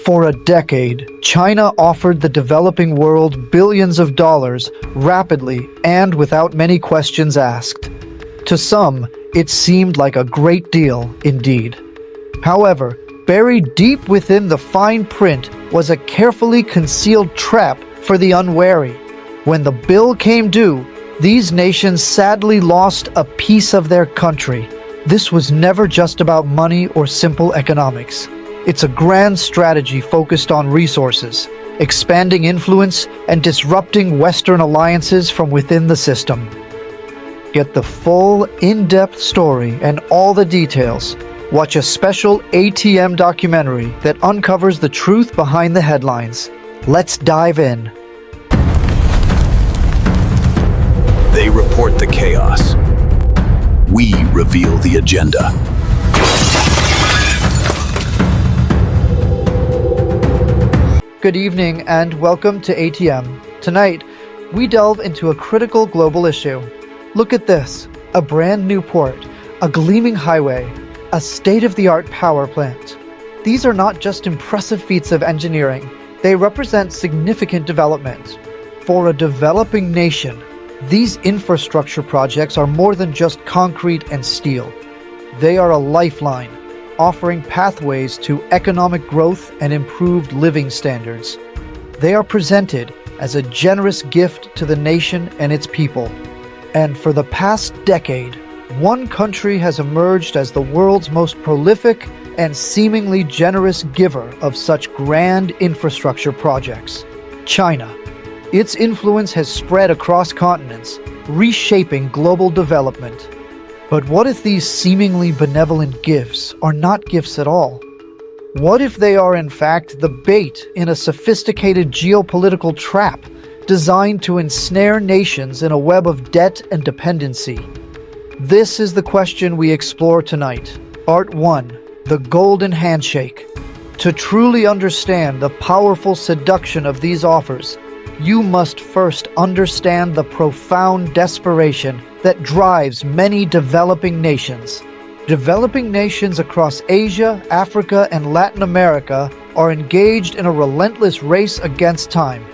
For a decade, China offered the developing world billions of dollars rapidly and without many questions asked. To some, it seemed like a great deal indeed. However, buried deep within the fine print was a carefully concealed trap for the unwary. When the bill came due, these nations sadly lost a piece of their country. This was never just about money or simple economics. It's a grand strategy focused on resources, expanding influence, and disrupting Western alliances from within the system. Get the full, in-depth story and all the details. Watch a special ATM documentary that uncovers the truth behind the headlines. Let's dive in. They report the chaos. We reveal the agenda. Good evening and welcome to ATM. Tonight, we delve into a critical global issue. Look at this, a brand new port, a gleaming highway, a state-of-the-art power plant. These are not just impressive feats of engineering, they represent significant development. For a developing nation, these infrastructure projects are more than just concrete and steel. They are a lifeline, offering pathways to economic growth and improved living standards. They are presented as a generous gift to the nation and its people. And for the past decade, one country has emerged as the world's most prolific and seemingly generous giver of such grand infrastructure projects: China. Its influence has spread across continents, reshaping global development. But what if these seemingly benevolent gifts are not gifts at all? What if they are in fact the bait in a sophisticated geopolitical trap designed to ensnare nations in a web of debt and dependency? This is the question we explore tonight. Part 1. The Golden Handshake. To truly understand the powerful seduction of these offers, you must first understand the profound desperation that drives many developing nations. Developing nations across Asia, Africa, and Latin America are engaged in a relentless race against time.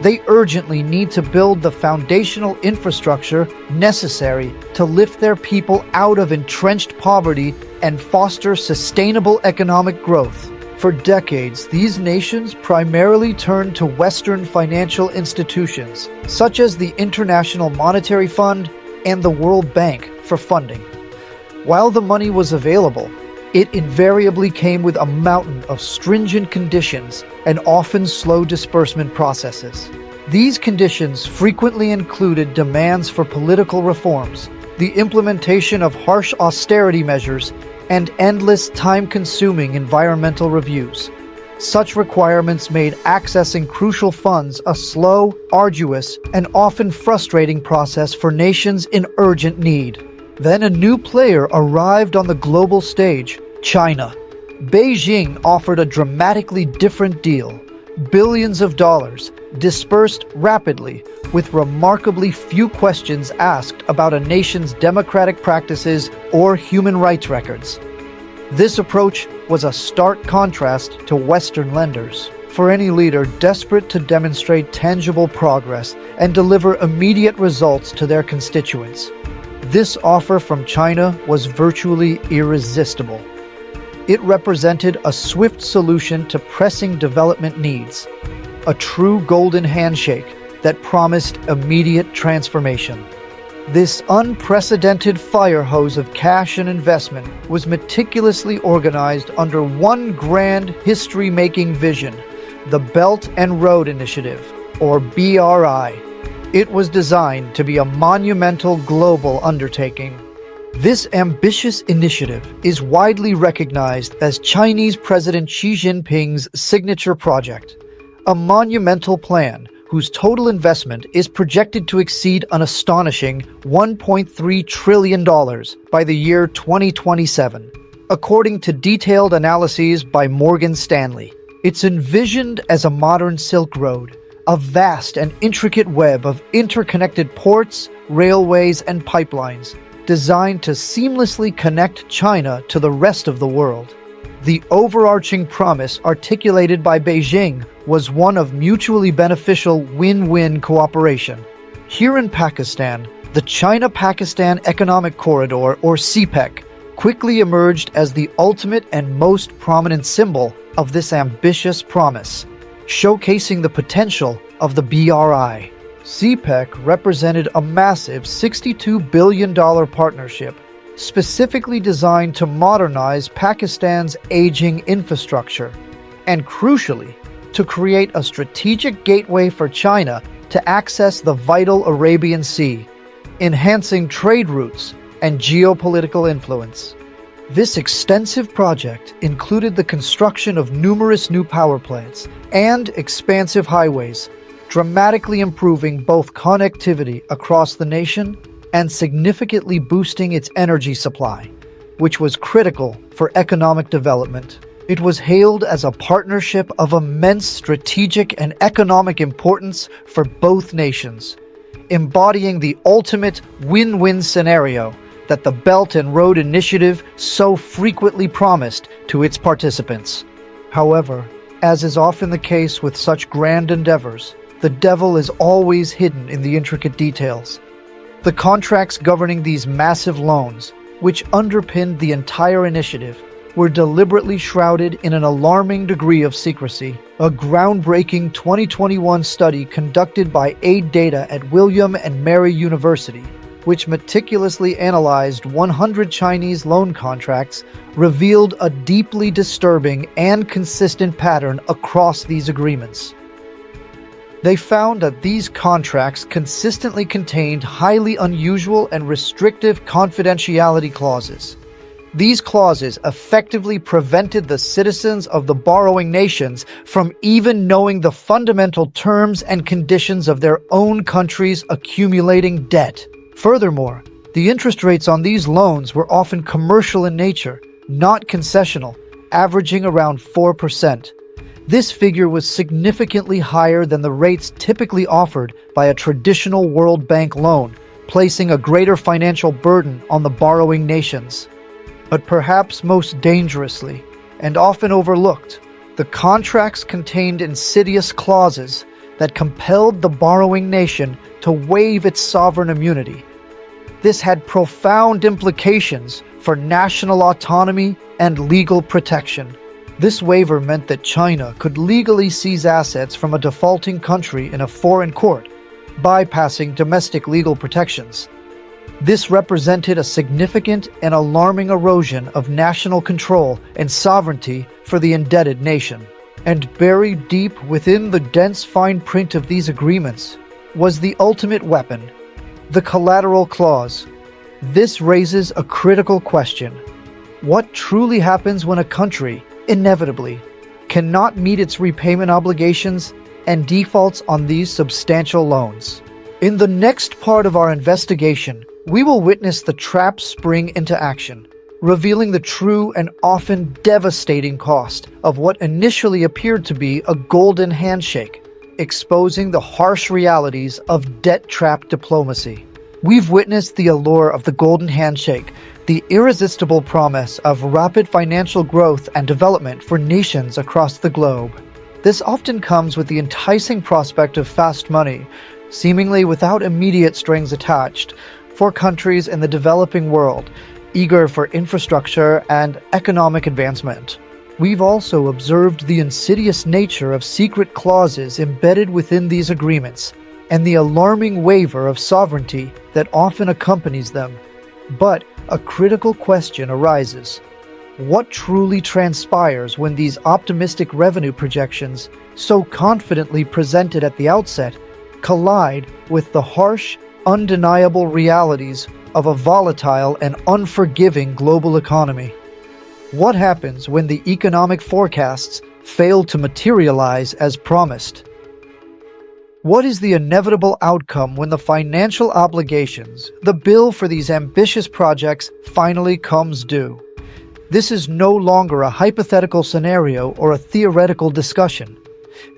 They urgently need to build the foundational infrastructure necessary to lift their people out of entrenched poverty and foster sustainable economic growth. For decades, these nations primarily turned to Western financial institutions, such as the International Monetary Fund and the World Bank, for funding. While the money was available, it invariably came with a mountain of stringent conditions and often slow disbursement processes. These conditions frequently included demands for political reforms, the implementation of harsh austerity measures, and endless time-consuming environmental reviews. Such requirements made accessing crucial funds a slow, arduous, and often frustrating process for nations in urgent need. Then a new player arrived on the global stage: China. Beijing offered a dramatically different deal. Billions of dollars, dispersed rapidly, with remarkably few questions asked about a nation's democratic practices or human rights records. This approach was a stark contrast to Western lenders. For any leader desperate to demonstrate tangible progress and deliver immediate results to their constituents, this offer from China was virtually irresistible. It represented a swift solution to pressing development needs, a true golden handshake that promised immediate transformation. This unprecedented fire hose of cash and investment was meticulously organized under one grand history-making vision: the Belt and Road Initiative, or BRI. It was designed to be a monumental global undertaking. This ambitious initiative is widely recognized as Chinese President Xi Jinping's signature project, a monumental plan whose total investment is projected to exceed an astonishing $1.3 trillion by the year 2027, according to detailed analyses by Morgan Stanley. It's envisioned as a modern Silk Road, a vast and intricate web of interconnected ports, railways, and pipelines designed to seamlessly connect China to the rest of the world. The overarching promise articulated by Beijing was one of mutually beneficial win-win cooperation. Here in Pakistan, the China-Pakistan Economic Corridor, or CPEC, quickly emerged as the ultimate and most prominent symbol of this ambitious promise, showcasing the potential of the BRI. CPEC represented a massive $62 billion partnership specifically designed to modernize Pakistan's aging infrastructure and, crucially, to create a strategic gateway for China to access the vital Arabian Sea, enhancing trade routes and geopolitical influence. This extensive project included the construction of numerous new power plants and expansive highways, dramatically improving both connectivity across the nation and significantly boosting its energy supply, which was critical for economic development. It was hailed as a partnership of immense strategic and economic importance for both nations, embodying the ultimate win-win scenario that the Belt and Road Initiative so frequently promised to its participants. However, as is often the case with such grand endeavors, the devil is always hidden in the intricate details. The contracts governing these massive loans, which underpinned the entire initiative, were deliberately shrouded in an alarming degree of secrecy. A groundbreaking 2021 study conducted by Aid Data at William and Mary University, which meticulously analyzed 100 Chinese loan contracts, revealed a deeply disturbing and consistent pattern across these agreements. They found that these contracts consistently contained highly unusual and restrictive confidentiality clauses. These clauses effectively prevented the citizens of the borrowing nations from even knowing the fundamental terms and conditions of their own country's accumulating debt. Furthermore, the interest rates on these loans were often commercial in nature, not concessional, averaging around 4%. This figure was significantly higher than the rates typically offered by a traditional World Bank loan, placing a greater financial burden on the borrowing nations. But perhaps most dangerously, and often overlooked, the contracts contained insidious clauses that compelled the borrowing nation to waive its sovereign immunity. This had profound implications for national autonomy and legal protection. This waiver meant that China could legally seize assets from a defaulting country in a foreign court, bypassing domestic legal protections. This represented a significant and alarming erosion of national control and sovereignty for the indebted nation. And buried deep within the dense fine print of these agreements was the ultimate weapon, the collateral clause. This raises a critical question. What truly happens when a country, inevitably, cannot meet its repayment obligations and defaults on these substantial loans? In the next part of our investigation, we will witness the trap spring into action, revealing the true and often devastating cost of what initially appeared to be a golden handshake, exposing the harsh realities of debt trap diplomacy. We've witnessed the allure of the golden handshake, the irresistible promise of rapid financial growth and development for nations across the globe. This often comes with the enticing prospect of fast money, seemingly without immediate strings attached, for countries in the developing world, eager for infrastructure and economic advancement. We've also observed the insidious nature of secret clauses embedded within these agreements, and the alarming waiver of sovereignty that often accompanies them. But a critical question arises. What truly transpires when these optimistic revenue projections, so confidently presented at the outset, collide with the harsh, undeniable realities of a volatile and unforgiving global economy? What happens when the economic forecasts fail to materialize as promised? What is the inevitable outcome when the financial obligations, the bill for these ambitious projects, finally comes due? This is no longer a hypothetical scenario or a theoretical discussion.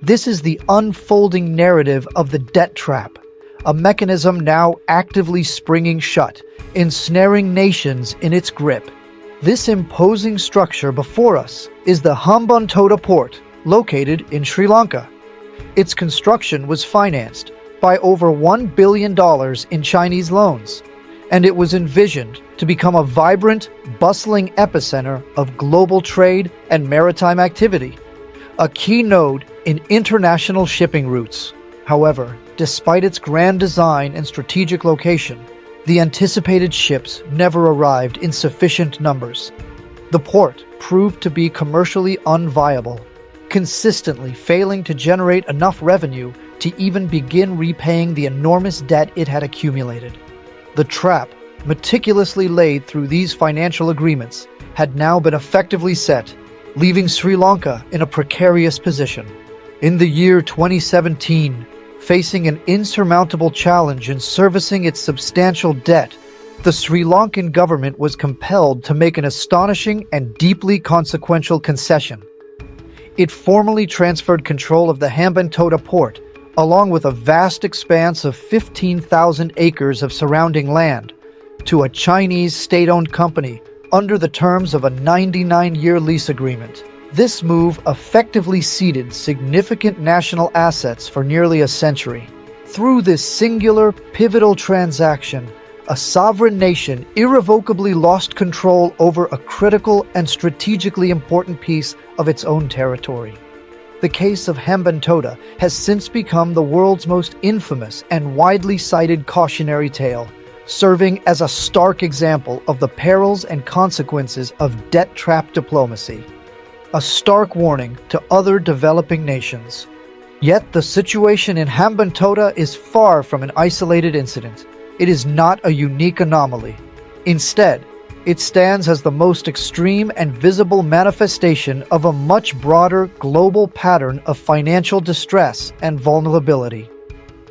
This is the unfolding narrative of the debt trap, a mechanism now actively springing shut, ensnaring nations in its grip. This imposing structure before us is the Hambantota port, located in Sri Lanka. Its construction was financed by over $1 billion in Chinese loans, and it was envisioned to become a vibrant, bustling epicenter of global trade and maritime activity, a key node in international shipping routes. However, despite its grand design and strategic location, the anticipated ships never arrived in sufficient numbers. The port proved to be commercially unviable, consistently failing to generate enough revenue to even begin repaying the enormous debt it had accumulated. The trap, meticulously laid through these financial agreements, had now been effectively set, leaving Sri Lanka in a precarious position. In the year 2017, facing an insurmountable challenge in servicing its substantial debt, the Sri Lankan government was compelled to make an astonishing and deeply consequential concession. It formally transferred control of the Hambantota port, along with a vast expanse of 15,000 acres of surrounding land, to a Chinese state-owned company under the terms of a 99-year lease agreement. This move effectively ceded significant national assets for nearly a century. Through this singular, pivotal transaction, a sovereign nation irrevocably lost control over a critical and strategically important piece of its own territory. The case of Hambantota has since become the world's most infamous and widely cited cautionary tale, serving as a stark example of the perils and consequences of debt-trap diplomacy. A stark warning to other developing nations. Yet the situation in Hambantota is far from an isolated incident. It is not a unique anomaly. Instead, it stands as the most extreme and visible manifestation of a much broader global pattern of financial distress and vulnerability.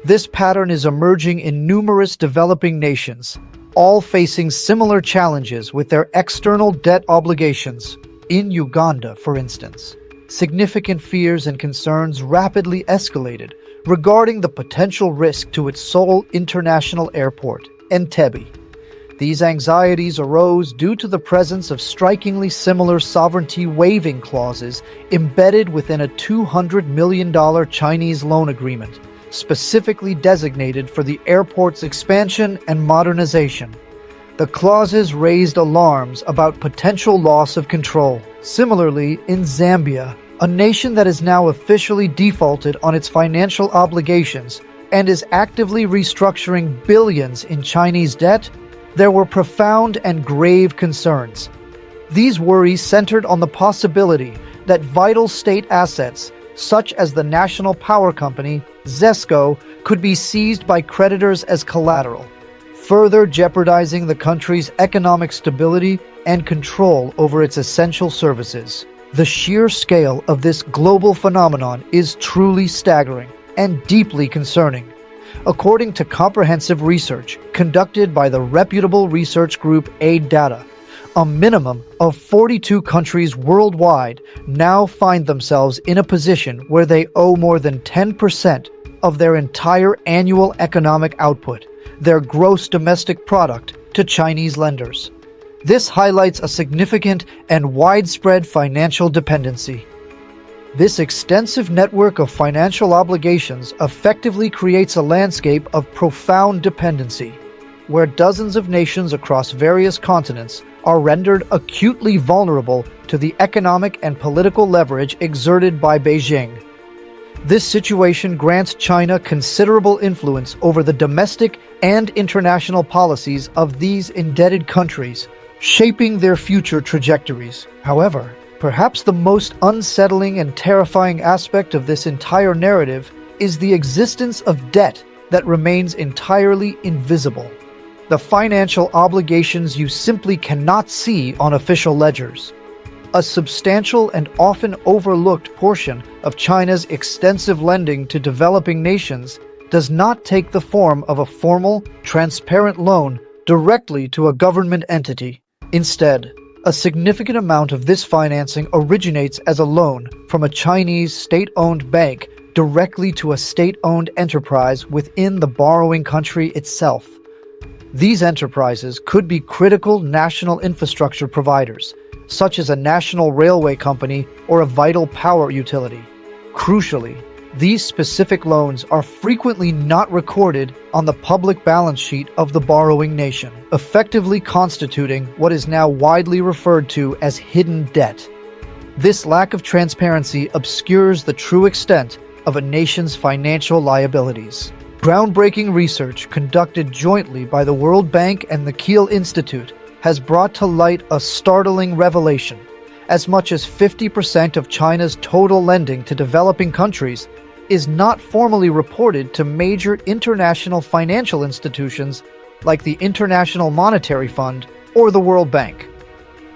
This pattern is emerging in numerous developing nations, all facing similar challenges with their external debt obligations. In Uganda, for instance, significant fears and concerns rapidly escalated regarding the potential risk to its sole international airport, Entebbe. These anxieties arose due to the presence of strikingly similar sovereignty waiving clauses embedded within a $200 million Chinese loan agreement, specifically designated for the airport's expansion and modernization. The clauses raised alarms about potential loss of control. Similarly, in Zambia, a nation that is now officially defaulted on its financial obligations and is actively restructuring billions in Chinese debt, there were profound and grave concerns. These worries centered on the possibility that vital state assets, such as the national power company, ZESCO, could be seized by creditors as collateral, further jeopardizing the country's economic stability and control over its essential services. The sheer scale of this global phenomenon is truly staggering and deeply concerning. According to comprehensive research conducted by the reputable research group AidData, a minimum of 42 countries worldwide now find themselves in a position where they owe more than 10% of their entire annual economic output, their gross domestic product, to Chinese lenders. This highlights a significant and widespread financial dependency. This extensive network of financial obligations effectively creates a landscape of profound dependency, where dozens of nations across various continents are rendered acutely vulnerable to the economic and political leverage exerted by Beijing. This situation grants China considerable influence over the domestic and international policies of these indebted countries, shaping their future trajectories. However, perhaps the most unsettling and terrifying aspect of this entire narrative is the existence of debt that remains entirely invisible. The financial obligations you simply cannot see on official ledgers. A substantial and often overlooked portion of China's extensive lending to developing nations does not take the form of a formal, transparent loan directly to a government entity. Instead, a significant amount of this financing originates as a loan from a Chinese state-owned bank directly to a state-owned enterprise within the borrowing country itself. These enterprises could be critical national infrastructure providers, such as a national railway company or a vital power utility. Crucially, these specific loans are frequently not recorded on the public balance sheet of the borrowing nation, effectively constituting what is now widely referred to as hidden debt. This lack of transparency obscures the true extent of a nation's financial liabilities. Groundbreaking research conducted jointly by the World Bank and the Kiel Institute has brought to light a startling revelation. As much as 50% of China's total lending to developing countries is not formally reported to major international financial institutions like the International Monetary Fund or the World Bank.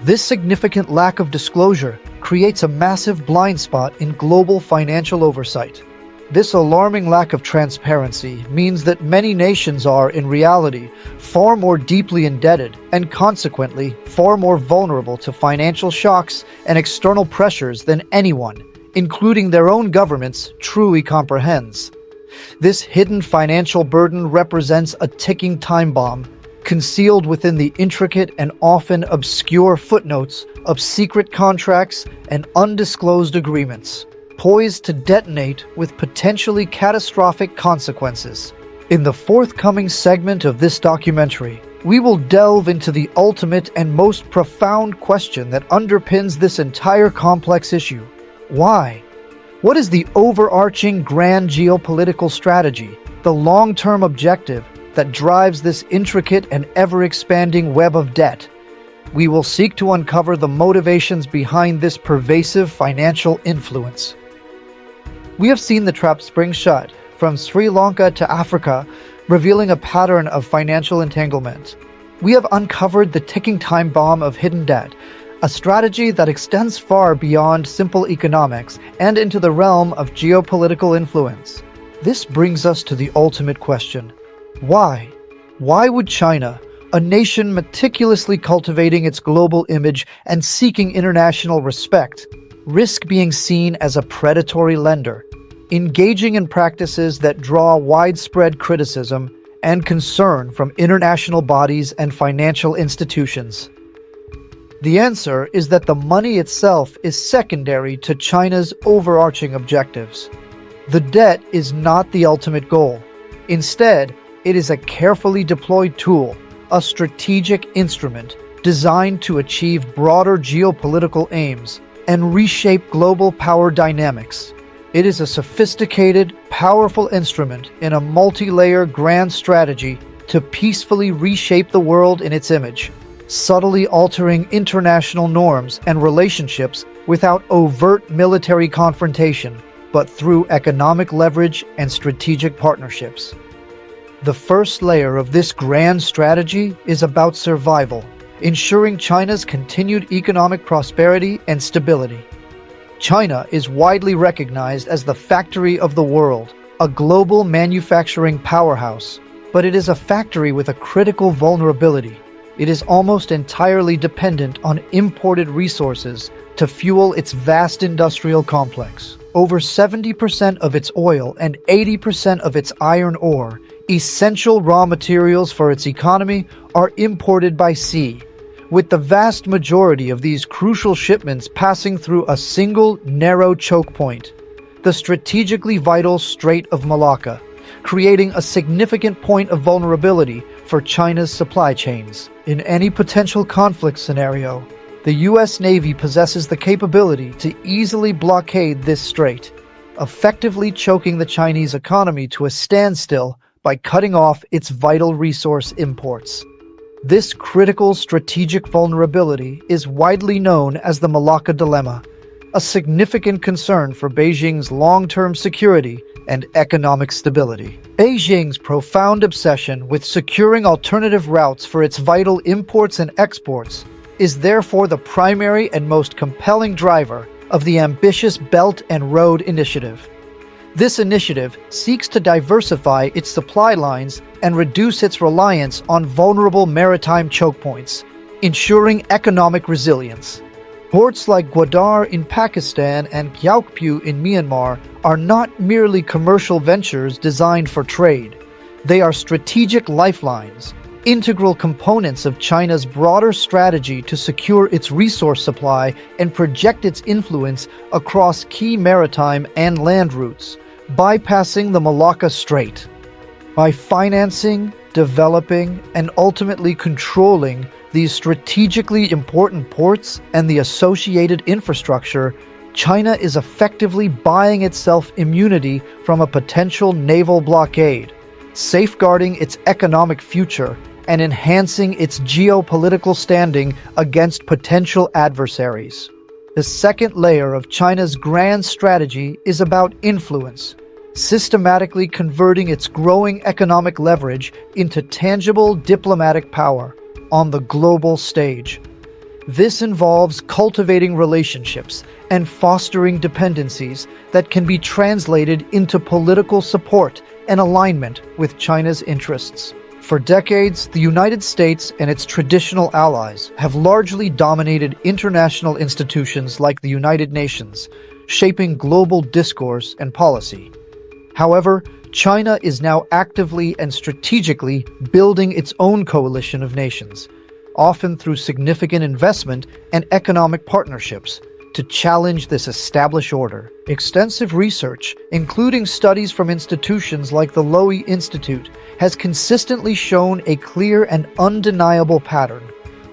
This significant lack of disclosure creates a massive blind spot in global financial oversight. This alarming lack of transparency means that many nations are, in reality, far more deeply indebted and consequently far more vulnerable to financial shocks and external pressures than anyone, including their own governments, truly comprehends. This hidden financial burden represents a ticking time bomb, concealed within the intricate and often obscure footnotes of secret contracts and undisclosed agreements, poised to detonate with potentially catastrophic consequences. In the forthcoming segment of this documentary, we will delve into the ultimate and most profound question that underpins this entire complex issue. Why? What is the overarching grand geopolitical strategy, the long-term objective that drives this intricate and ever-expanding web of debt? We will seek to uncover the motivations behind this pervasive financial influence. We have seen the trap spring shut, from Sri Lanka to Africa, revealing a pattern of financial entanglement. We have uncovered the ticking time bomb of hidden debt, a strategy that extends far beyond simple economics and into the realm of geopolitical influence. This brings us to the ultimate question. Why? Why would China, a nation meticulously cultivating its global image and seeking international respect, risk being seen as a predatory lender, engaging in practices that draw widespread criticism and concern from international bodies and financial institutions? The answer is that the money itself is secondary to China's overarching objectives. The debt is not the ultimate goal. Instead, it is a carefully deployed tool, a strategic instrument designed to achieve broader geopolitical aims and reshape global power dynamics. It is a sophisticated, powerful instrument in a multi-layer grand strategy to peacefully reshape the world in its image, subtly altering international norms and relationships without overt military confrontation, but through economic leverage and strategic partnerships. The first layer of this grand strategy is about survival, ensuring China's continued economic prosperity and stability. China is widely recognized as the factory of the world, a global manufacturing powerhouse, but it is a factory with a critical vulnerability. It is almost entirely dependent on imported resources to fuel its vast industrial complex. Over 70% of its oil and 80% of its iron ore, essential raw materials for its economy, are imported by sea, with the vast majority of these crucial shipments passing through a single narrow choke point, the strategically vital Strait of Malacca, creating a significant point of vulnerability for China's supply chains. In any potential conflict scenario, the U.S. Navy possesses the capability to easily blockade this strait, effectively choking the Chinese economy to a standstill by cutting off its vital resource imports. This critical strategic vulnerability is widely known as the Malacca Dilemma, a significant concern for Beijing's long-term security and economic stability. Beijing's profound obsession with securing alternative routes for its vital imports and exports is therefore the primary and most compelling driver of the ambitious Belt and Road Initiative. This initiative seeks to diversify its supply lines and reduce its reliance on vulnerable maritime choke points, ensuring economic resilience. Ports like Gwadar in Pakistan and Gyeongpyu in Myanmar are not merely commercial ventures designed for trade. They are strategic lifelines, integral components of China's broader strategy to secure its resource supply and project its influence across key maritime and land routes, bypassing the Malacca Strait. By financing, developing, and ultimately controlling these strategically important ports and the associated infrastructure, China is effectively buying itself immunity from a potential naval blockade, safeguarding its economic future and enhancing its geopolitical standing against potential adversaries. The second layer of China's grand strategy is about influence, systematically converting its growing economic leverage into tangible diplomatic power on the global stage. This involves cultivating relationships and fostering dependencies that can be translated into political support and alignment with China's interests. For decades, the United States and its traditional allies have largely dominated international institutions like the United Nations, shaping global discourse and policy. However, China is now actively and strategically building its own coalition of nations, often through significant investment and economic partnerships, to challenge this established order. Extensive research, including studies from institutions like the Lowy Institute, has consistently shown a clear and undeniable pattern.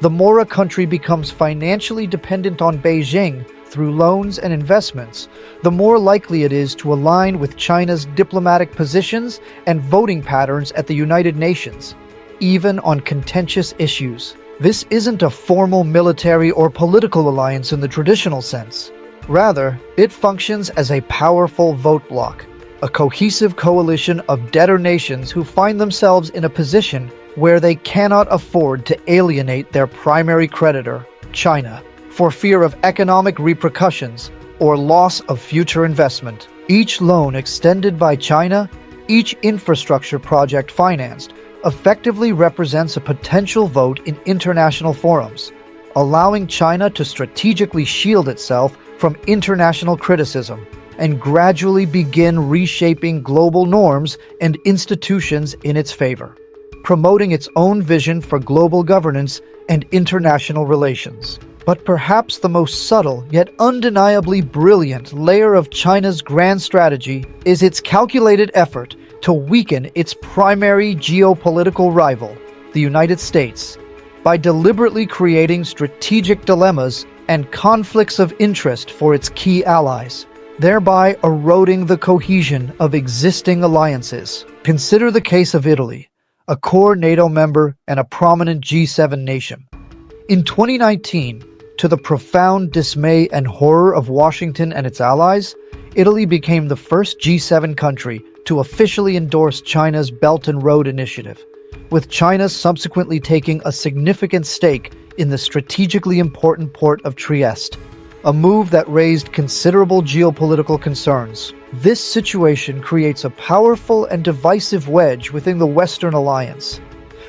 The more a country becomes financially dependent on Beijing through loans and investments, the more likely it is to align with China's diplomatic positions and voting patterns at the United Nations, even on contentious issues. This isn't a formal military or political alliance in the traditional sense. Rather, it functions as a powerful vote bloc, a cohesive coalition of debtor nations who find themselves in a position where they cannot afford to alienate their primary creditor, China, for fear of economic repercussions or loss of future investment. Each loan extended by China, each infrastructure project financed, effectively represents a potential vote in international forums, allowing China to strategically shield itself from international criticism and gradually begin reshaping global norms and institutions in its favor, promoting its own vision for global governance and international relations. But perhaps the most subtle yet undeniably brilliant layer of China's grand strategy is its calculated effort to weaken its primary geopolitical rival, the United States, by deliberately creating strategic dilemmas and conflicts of interest for its key allies, thereby eroding the cohesion of existing alliances. Consider the case of Italy, a core NATO member and a prominent G7 nation. In 2019, to the profound dismay and horror of Washington and its allies, Italy became the first G7 country to officially endorse China's Belt and Road Initiative, with China subsequently taking a significant stake in the strategically important port of Trieste, a move that raised considerable geopolitical concerns. This situation creates a powerful and divisive wedge within the Western alliance.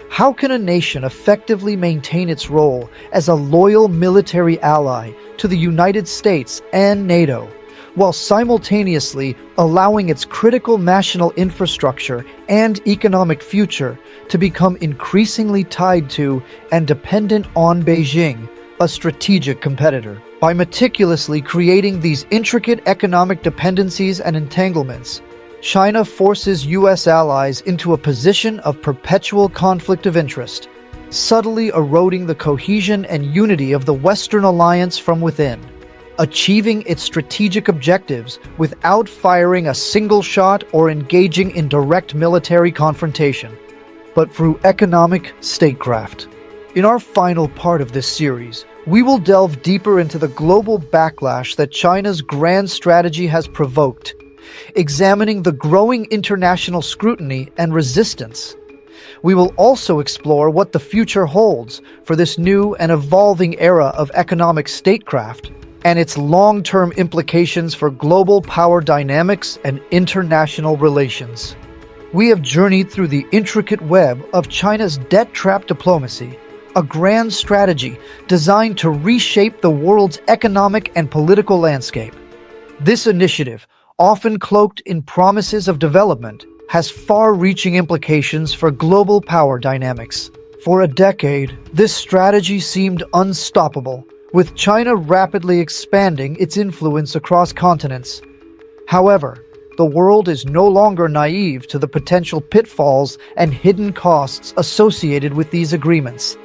How can a nation effectively maintain its role as a loyal military ally to the United States and NATO, while simultaneously allowing its critical national infrastructure and economic future to become increasingly tied to and dependent on Beijing, a strategic competitor? By meticulously creating these intricate economic dependencies and entanglements, China forces U.S. allies into a position of perpetual conflict of interest, subtly eroding the cohesion and unity of the Western alliance from within. Achieving its strategic objectives without firing a single shot or engaging in direct military confrontation, but through economic statecraft. In our final part of this series, we will delve deeper into the global backlash that China's grand strategy has provoked, examining the growing international scrutiny and resistance. We will also explore what the future holds for this new and evolving era of economic statecraft, and its long-term implications for global power dynamics and international relations. We have journeyed through the intricate web of China's debt trap diplomacy, a grand strategy designed to reshape the world's economic and political landscape. This initiative, often cloaked in promises of development, has far-reaching implications for global power dynamics, For a decade, this strategy seemed unstoppable, with China rapidly expanding its influence across continents. However, the world is no longer naive to the potential pitfalls and hidden costs associated with these agreements.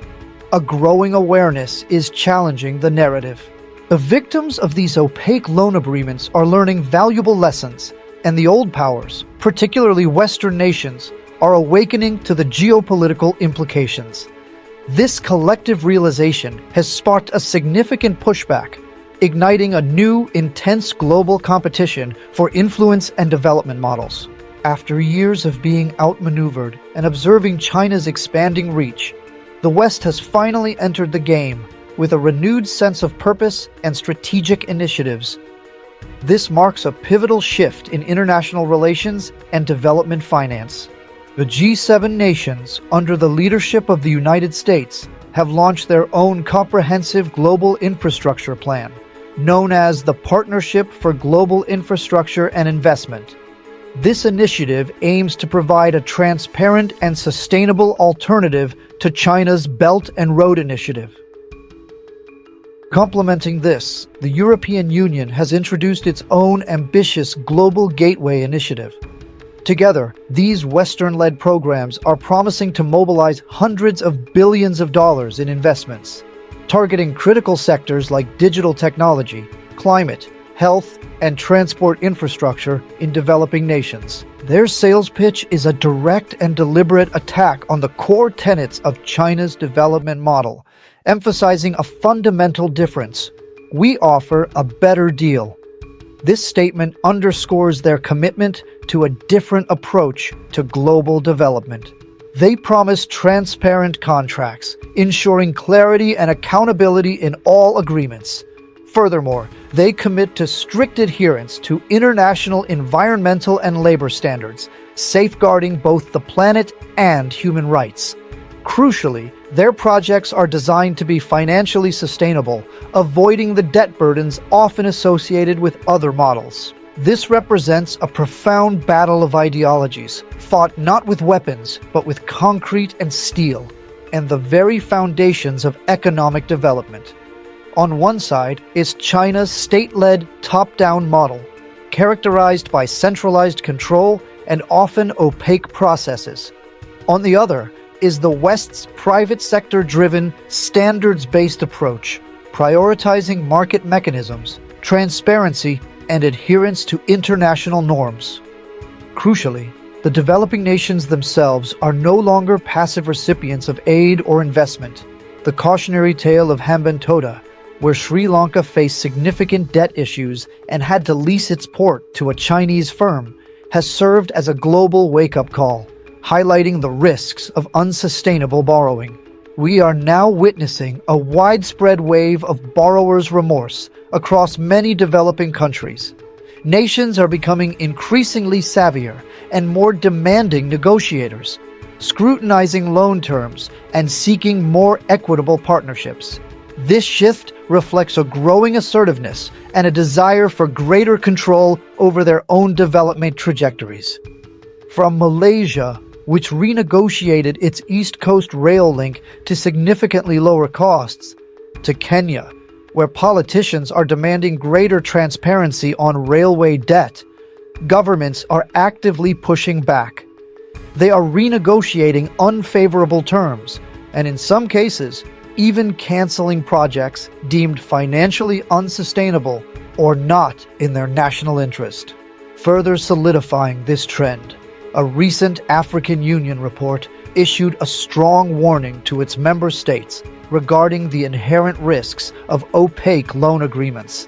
A growing awareness is challenging the narrative. The victims of these opaque loan agreements are learning valuable lessons, and the old powers, particularly Western nations, are awakening to the geopolitical implications. This collective realization has sparked a significant pushback, igniting a new, intense global competition for influence and development models. After years of being outmaneuvered and observing China's expanding reach, the West has finally entered the game with a renewed sense of purpose and strategic initiatives. This marks a pivotal shift in international relations and development finance. The G7 nations, under the leadership of the United States, have launched their own comprehensive global infrastructure plan, known as the Partnership for Global Infrastructure and Investment. This initiative aims to provide a transparent and sustainable alternative to China's Belt and Road Initiative. Complementing this, the European Union has introduced its own ambitious Global Gateway Initiative. Together, these Western-led programs are promising to mobilize hundreds of billions of dollars in investments, targeting critical sectors like digital technology, climate, health, and transport infrastructure in developing nations. Their sales pitch is a direct and deliberate attack on the core tenets of China's development model, emphasizing a fundamental difference. We offer a better deal. This statement underscores their commitment to a different approach to global development. They promise transparent contracts, ensuring clarity and accountability in all agreements. Furthermore, they commit to strict adherence to international environmental and labor standards, safeguarding both the planet and human rights. Crucially, their projects are designed to be financially sustainable, avoiding the debt burdens often associated with other models. This represents a profound battle of ideologies, fought not with weapons, but with concrete and steel, and the very foundations of economic development. On one side is China's state-led, top-down model, characterized by centralized control and often opaque processes. On the other is the West's private sector-driven, standards-based approach, prioritizing market mechanisms, transparency, and adherence to international norms. Crucially, the developing nations themselves are no longer passive recipients of aid or investment. The cautionary tale of Hambantota, where Sri Lanka faced significant debt issues and had to lease its port to a Chinese firm, has served as a global wake-up call, highlighting the risks of unsustainable borrowing. We are now witnessing a widespread wave of borrower's remorse across many developing countries. Nations are becoming increasingly savvier and more demanding negotiators, scrutinizing loan terms and seeking more equitable partnerships. This shift reflects a growing assertiveness and a desire for greater control over their own development trajectories. From Malaysia, which renegotiated its East Coast rail link to significantly lower costs, to Kenya, where politicians are demanding greater transparency on railway debt, governments are actively pushing back. They are renegotiating unfavorable terms, and in some cases, even canceling projects deemed financially unsustainable or not in their national interest. Further solidifying this trend, a recent African Union report issued a strong warning to its member states regarding the inherent risks of opaque loan agreements.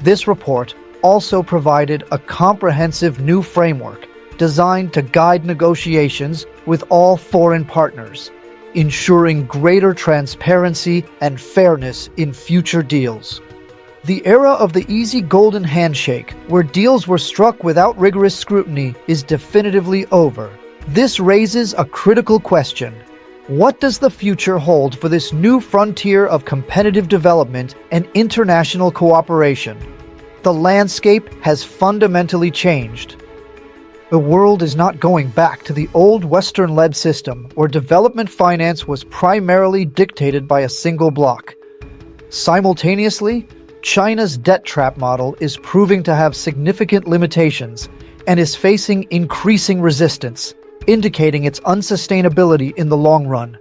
This report also provided a comprehensive new framework designed to guide negotiations with all foreign partners, ensuring greater transparency and fairness in future deals. The era of the easy golden handshake, where deals were struck without rigorous scrutiny, is definitively over. This raises a critical question. What does the future hold for this new frontier of competitive development and international cooperation? The landscape has fundamentally changed. The world is not going back to the old Western-led system where development finance was primarily dictated by a single bloc. Simultaneously, China's debt trap model is proving to have significant limitations and is facing increasing resistance, indicating its unsustainability in the long run.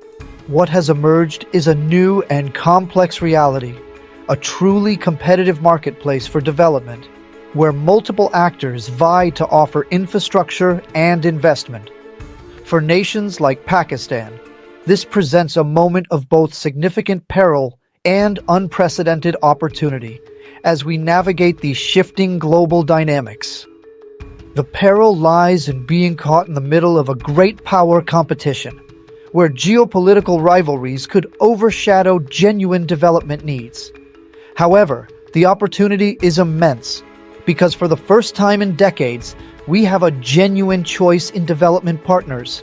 What has emerged is a new and complex reality, a truly competitive marketplace for development, where multiple actors vie to offer infrastructure and investment. For nations like Pakistan, this presents a moment of both significant peril and unprecedented opportunity as we navigate these shifting global dynamics. The peril lies in being caught in the middle of a great power competition, where geopolitical rivalries could overshadow genuine development needs. However, the opportunity is immense, because for the first time in decades, we have a genuine choice in development partners,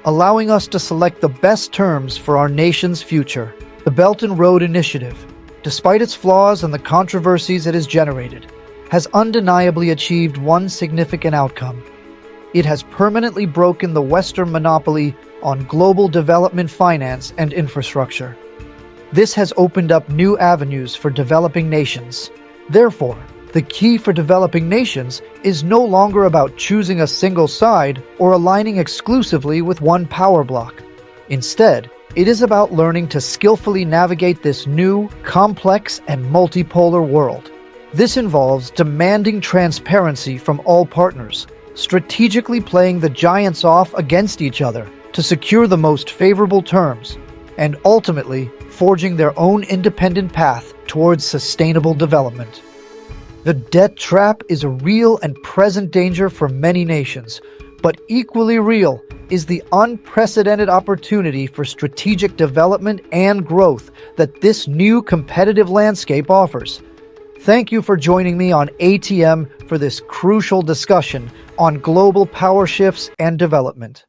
allowing us to select the best terms for our nation's future. The Belt and Road Initiative, despite its flaws and the controversies it has generated, has undeniably achieved one significant outcome. It has permanently broken the Western monopoly on global development finance and infrastructure. This has opened up new avenues for developing nations. Therefore, the key for developing nations is no longer about choosing a single side or aligning exclusively with one power bloc. Instead, it is about learning to skillfully navigate this new, complex, and multipolar world. This involves demanding transparency from all partners, strategically playing the giants off against each other to secure the most favorable terms, and ultimately forging their own independent path towards sustainable development. The debt trap is a real and present danger for many nations, but equally real is the unprecedented opportunity for strategic development and growth that this new competitive landscape offers. Thank you for joining me on ATM for this crucial discussion on global power shifts and development.